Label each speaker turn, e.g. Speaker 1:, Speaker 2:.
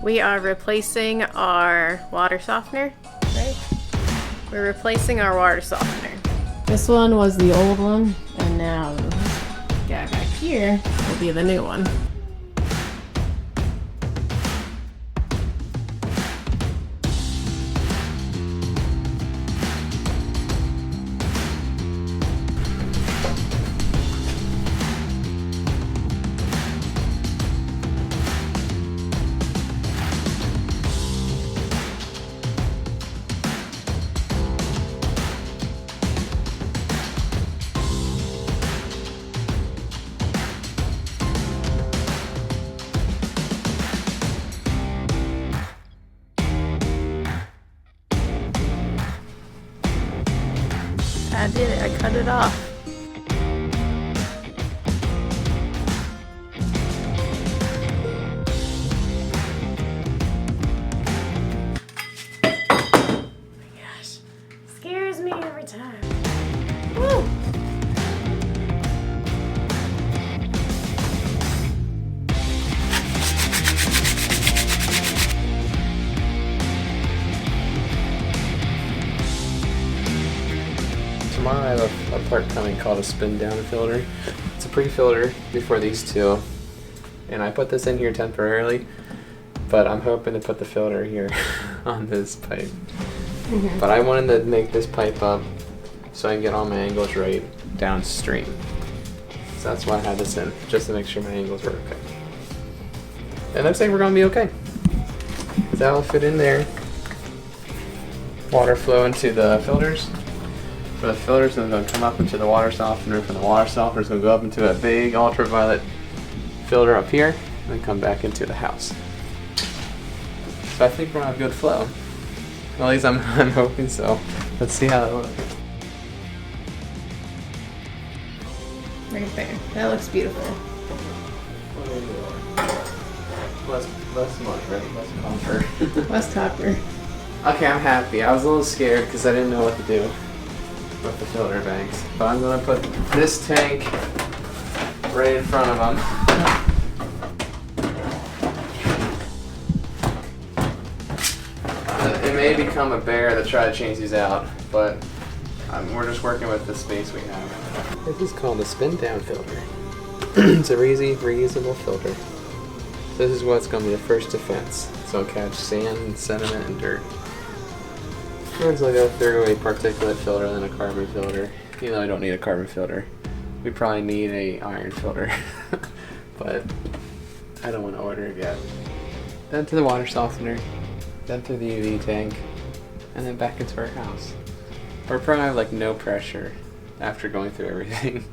Speaker 1: We are replacing our water softener, right? We're replacing our water softener. This one was the old one, and now the guy back here will be the new one. I did it, I cut it off. Oh my gosh, scares me every time. Woo!
Speaker 2: Tomorrow I have a part coming called a spin down filter. It's a pre-filter before these two, and I put this in here temporarily, but I'm hoping to put the filter here on this pipe. But I wanted to make this pipe up so I can get all my angles right downstream. So that's why I had this in, just to make sure my angles were okay. It looks like we're gonna be okay. That will fit in there. Water flow into the filters. For the filters, and going to come up into the water softener. From the water softener, is going to go up into a big ultraviolet filter up here, and then come back into the house. So I think we're going to have good flow. At least I'm hoping so. Let's see how that looks.
Speaker 1: Right there. That looks beautiful.
Speaker 2: Less much, right? Less comfort.
Speaker 1: Less copper.
Speaker 2: Okay, I'm happy. I was a little scared because I didn't know what to do with the filter banks. But I'm going to put this tank right in front of them. It may become a bear to try to change these out, but we're just working with the space we have. This is called a spin down filter. It's a reusable filter. This is what's going to be the first defense. So it'll catch sand, sediment, and dirt. It's like a through-away particulate filter than a carbon filter. Even though I don't need a carbon filter. We probably need a iron filter. But I don't want to order it yet. Then to the water softener. Then to the UV tank. And then back into our house. We're probably have like no pressure after going through everything.